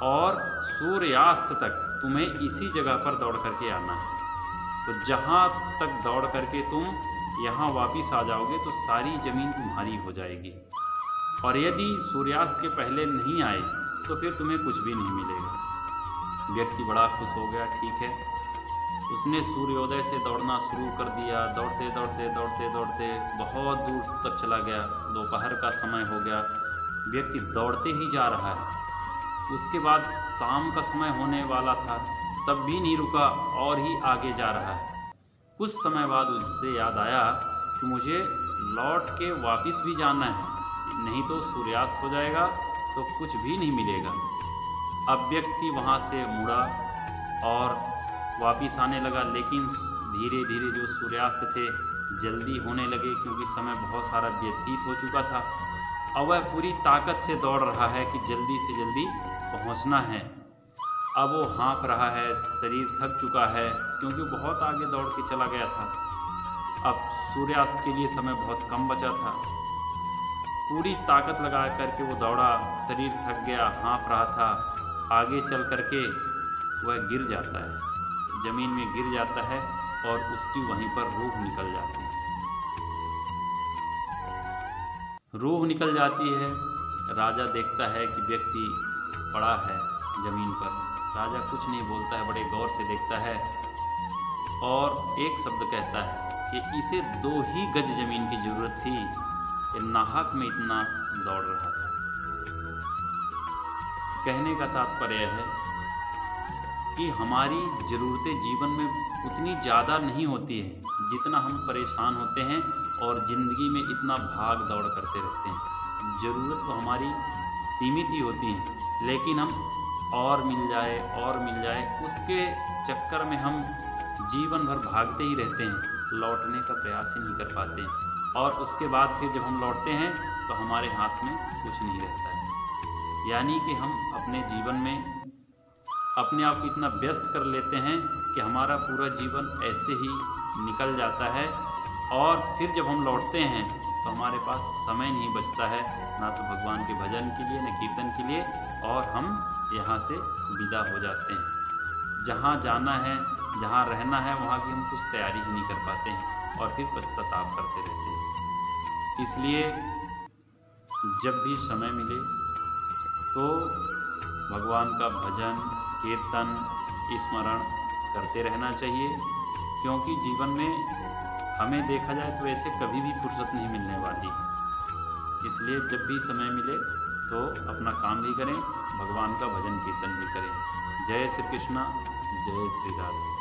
और सूर्यास्त तक तुम्हें इसी जगह पर दौड़ करके आना है। तो जहाँ तक दौड़ करके तुम यहाँ वापस आ जाओगे तो सारी ज़मीन तुम्हारी हो जाएगी। और यदि सूर्यास्त के पहले नहीं आए तो फिर तुम्हें कुछ भी नहीं मिलेगा। व्यक्ति बड़ा खुश हो गया। ठीक है, उसने सूर्योदय से दौड़ना शुरू कर दिया। दौड़ते दौड़ते दौड़ते दौड़ते बहुत दूर तक चला गया। दोपहर का समय हो गया। व्यक्ति दौड़ते ही जा रहा है। उसके बाद शाम का समय होने वाला था, तब भी नहीं रुका और ही आगे जा रहा है। कुछ समय बाद उससे याद आया कि मुझे लौट के वापस भी जाना है, नहीं तो सूर्यास्त हो जाएगा तो कुछ भी नहीं मिलेगा। अब व्यक्ति वहाँ से मुड़ा और वापस आने लगा, लेकिन धीरे धीरे जो सूर्यास्त थे जल्दी होने लगे, क्योंकि समय बहुत सारा व्यतीत हो चुका था। अब वह पूरी ताकत से दौड़ रहा है कि जल्दी से जल्दी पहुंचना है। अब वो हाँफ रहा है, शरीर थक चुका है, क्योंकि बहुत आगे दौड़ के चला गया था। अब सूर्यास्त के लिए समय बहुत कम बचा था। पूरी ताकत लगा करके वो दौड़ा, शरीर थक गया, हाँफ रहा था। आगे चल करके वह गिर जाता है, ज़मीन में गिर जाता है और उसकी वहीं पर रूह निकल जाती है। रूह निकल जाती है। राजा देखता है कि व्यक्ति पड़ा है ज़मीन पर। राजा कुछ नहीं बोलता है, बड़े गौर से देखता है और एक शब्द कहता है कि इसे 2 ही गज ज़मीन की ज़रूरत थी, ये नाहक में इतना दौड़ रहा था। कहने का तात्पर्य है कि हमारी ज़रूरतें जीवन में उतनी ज़्यादा नहीं होती है जितना हम परेशान होते हैं और ज़िंदगी में इतना भाग दौड़ करते रहते हैं। ज़रूरत तो हमारी सीमित ही होती है, लेकिन हम और मिल जाए और मिल जाए, उसके चक्कर में हम जीवन भर भागते ही रहते हैं, लौटने का प्रयास ही नहीं कर पाते हैं। और उसके बाद फिर जब हम लौटते हैं तो हमारे हाथ में कुछ नहीं रहता है। यानी कि हम अपने जीवन में अपने आप इतना व्यस्त कर लेते हैं कि हमारा पूरा जीवन ऐसे ही निकल जाता है और फिर जब हम लौटते हैं तो हमारे पास समय नहीं बचता है, ना तो भगवान के भजन के लिए, न कीर्तन के लिए, और हम यहाँ से विदा हो जाते हैं। जहाँ जाना है, जहाँ रहना है, वहाँ की हम कुछ तैयारी ही नहीं कर पाते हैं और फिर पश्चाताप करते रहते हैं। इसलिए जब भी समय मिले तो भगवान का भजन, कीर्तन, स्मरण करते रहना चाहिए, क्योंकि जीवन में हमें देखा जाए तो ऐसे कभी भी फुर्सत नहीं मिलने वाली। इसलिए जब भी समय मिले तो अपना काम भी करें, भगवान का भजन कीर्तन भी करें। जय श्री कृष्णा, जय श्री राधे।